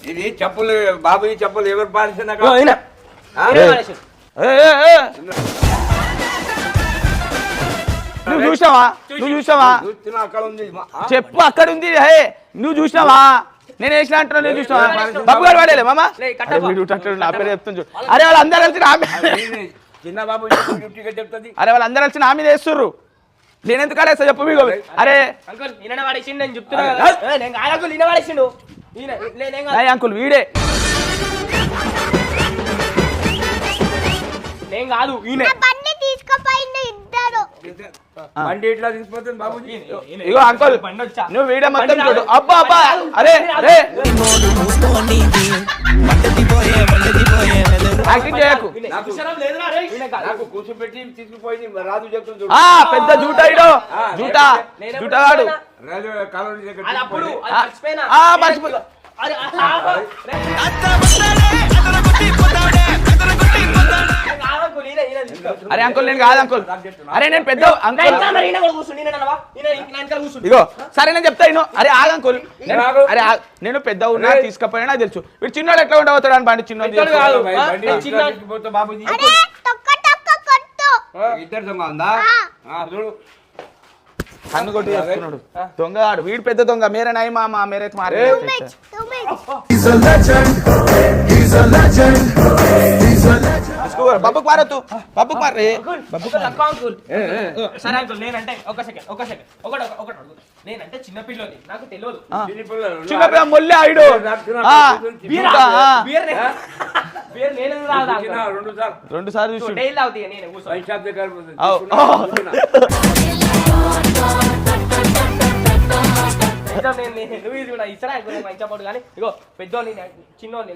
ఇది చెప్పులు బాబు, ఈ చెప్పులు ఎవరు పాలిసిన నువ్వు చూసావా? చెప్పు అక్కడ ఉంది. నువ్వు చూసినావా? నేను వేసిన అంటున్నా, నేను చూసినావా? బాబు గారు వాడేలే మామ, నా పేరు చెప్తాను చూడు. అరే వాళ్ళందరూ కలిసి నా చిన్న బాబు చెప్తుంది. అరే వాళ్ళందరూ కలిసి నా మీద వేస్తుర్రు. నేను ఎందుకు ఆడేస్తా చెప్పు మీకు? అరే అంకుల్ వీడే కాదు బండి ఇట్లా తీసుకుపోతుంది బాబు. ఇగో అంకుల్ నువ్వు వీడియో మొత్తం చూడు. అబ్బా అబ్బా అరే అరే యాక్టింగ్ చేయకు. నాకు కూర్చోబెట్టి తీసుకుపోయింది రాజు చెప్తుంది. పెద్ద జూటాడు జూటగాడు అరే అంకుల్ నేను కాదు అంకుల్. అరే నేను పెద్ద ఇగో సరే నేను చెప్తా. అరే ఆగ అంకుల్. అరే నేను పెద్ద ఉన్నా తీసుకపోయినా నాకు తెలుసు. వీడు చిన్నోడు ఎట్లా ఉండవుతాడు అని బండి చిన్నోడు. ఇద్దరు దొంగ ఉందా? కన్ను కొట్టి చేస్తున్నాడు దొంగ. వీడు పెద్ద దొంగ. మేరే నై మామా మేరే మారే. బబ్బుకు మారొద్దు. బబ్బుకు మారే. సరే అంకుల్ నేనంటే ఒక సెకండ్ నేనంటే చిన్నపిల్లని నాకు తెలియదు. చిన్నపిల్ల మొల్లే ఆయుడు రెండు సార్లు చూసి ఇచ్చాడు కానీ ఇగో పెద్దోని చిన్నోని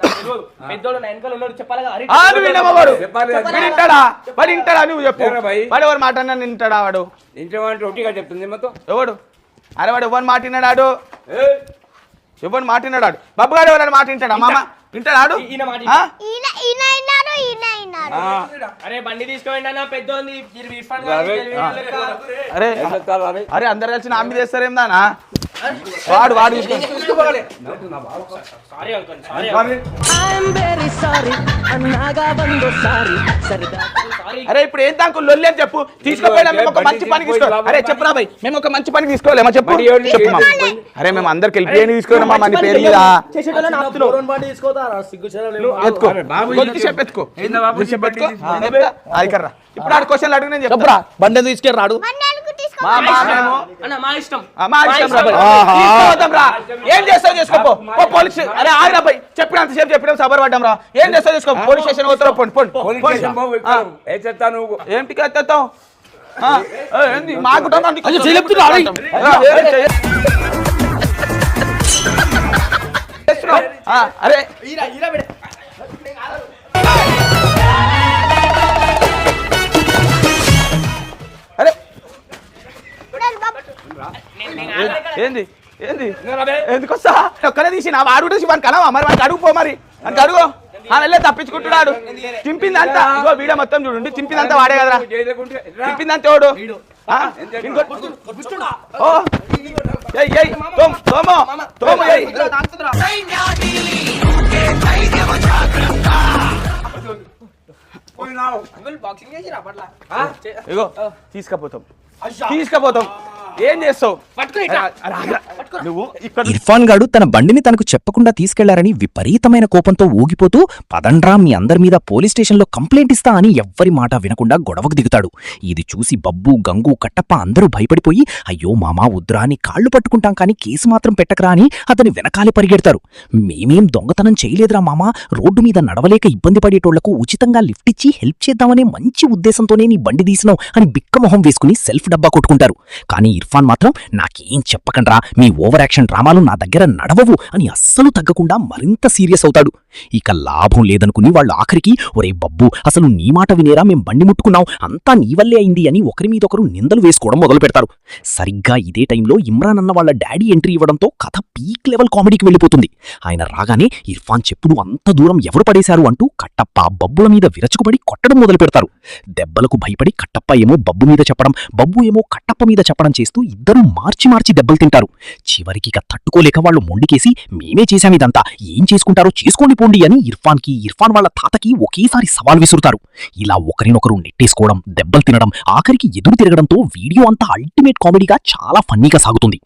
పెద్దోడు నా వెనకాల ఉన్నాడు చెప్పాలి కదా. వాడు వింటాడా? నువ్వు చెప్పు. వాడు ఎవరు మాట వింటాడా? వాడు ఇంటమంటే ఒకటిగా చెప్తుంది మొత్తం. ఎవడు? అరే వాడు ఎవరు మాట విన్నాడాడు? ఎవరు మాట విన్నాడాడు? బాబు గారు ఎవరైనా మాట వింటాడా? మామ వింటాడాడు? అరే బండి తీసుకోండి అన్న పెద్దోంది. అరే అరే అందరు కలిసి నా మీద చేస్తారేం దానా? వాడు వాడు అరే ఇప్పుడు ఏంటి అంకుల్ లొల్లి అని చెప్పు. తీసుకుపోయినా మేము ఒక మంచి పని తీసుకో. అరే చెప్పురా భయ్, మేము ఒక మంచి పని తీసుకోలేమా చెప్పు. అరే మేము అందరికి వెళ్ళి తీసుకోలేమా మన పేరు మీద? ఇప్పుడు ఆడు క్వశ్చన్ అడుగు. నేను చెప్తా. బండి తీసుకెళ్ళి ఏం చేస్తావు చేసుకోపో. పోలీస్ అరే ఆగిరా భయ్, చెప్పినంత సేపు చెప్పిన సబర్ పడ్డాం రా. ఏం చేస్తావు చేసుకో. పోలీస్ స్టేషన్ పోతావు. ఏంటి ఎత్తావు? మా కుటుంబానికి అరే అరే ఏంది ఏంది ఎందుకు వస్తా? ఒక్కనే తీసి నా వాడు తీసి వానికి అనవా మరి? వానికి అడుగుపో మరి. వానికి అడుగు. వెళ్ళే తప్పించుకుంటున్నాడు. తింపిందంతా ఇగో వీడియో మొత్తం చూడండి. తింపిందంతా వాడే కదరా. తింపిందంతా వాడు. ఇగో తీసుకపోతాం ఏం చేస్తావు? ఇర్ఫాన్ గాడు తన బండిని తనకు చెప్పకుండా తీసుకెళ్లారని విపరీతమైన కోపంతో ఊగిపోతూ పదండ్రా మీ అందరి మీద పోలీస్ స్టేషన్లో కంప్లైంట్ ఇస్తా అని ఎవ్వరి మాట వినకుండా గొడవకు దిగుతాడు. ఇది చూసి బబ్బు, గంగు, కట్టప్ప అందరూ భయపడిపోయి అయ్యో మామా వద్దురా అని కాళ్లు పట్టుకుంటాం కానీ కేసు మాత్రం పెట్టకరా అని అతని వెనకాలే పరిగెడతారు. మేమేం దొంగతనం చేయలేదురా మామా, రోడ్డు మీద నడవలేక ఇబ్బంది పడేటోళ్లకు ఉచితంగా లిఫ్ట్ ఇచ్చి హెల్ప్ చేద్దామనే మంచి ఉద్దేశంతోనే నీ బండి తీసినావు అని బిక్కమొహం వేసుకుని సెల్ఫ్ డబ్బా కొట్టుకుంటారు. కానీ ఇర్ఫాన్ మాత్రం నాకేం చెప్పకండ్రా, మీ ఓవర్ యాక్షన్ డ్రామాలు నా దగ్గర నడవవు అని అస్సలు తగ్గకుండా మరింత సీరియస్ అవుతాడు. ఇక లాభం లేదనుకుని వాళ్ళు ఆఖరికి ఒరే బబ్బు అసలు నీ మాట వినేరా మేం బండి ముట్టుకున్నాం, అంతా నీ వల్లే అయింది అని ఒకరి మీదొకరు నిందలు వేసుకోవడం మొదలు పెడతారు. సరిగ్గా ఇదే టైంలో ఇమ్రాన్ అన్న వాళ్ళ డాడీ ఎంట్రీ ఇవ్వడంతో కథ పీక్ లెవెల్ కామెడీకి వెళ్ళిపోతుంది. ఆయన రాగానే ఇర్ఫాన్ చెప్పుడు అంత దూరం ఎవరు పడేశారు అంటూ కట్టప్ప బబ్బుల మీద విరచుకుపడి కొట్టడం మొదలు పెడతారు. దెబ్బలకు భయపడి కట్టప్ప ఏమో బబ్బు మీద చెప్పడం, బబ్బు ఏమో కట్టప్ప మీద చెప్పడం చేస్తూ చేస్తూ ఇద్దరూ మార్చి మార్చి దెబ్బలు తింటారు. చివరికి ఇక తట్టుకోలేక వాళ్ళు మొండికేసి మేమే చేశామిదంతా, ఏం చేసుకుంటారో చేసుకోండి పోండి అని ఇర్ఫాన్ వాళ్ళ తాతకి ఒకేసారి సవాల్ విసురుతారు. ఇలా ఒకరినొకరు నెట్టేసుకోవడం, దెబ్బలు తినడం, ఆఖరికి ఎదురు తిరగడంతో వీడియో అంతా అల్టిమేట్ కామెడీగా చాలా ఫన్నీగా సాగుతుంది.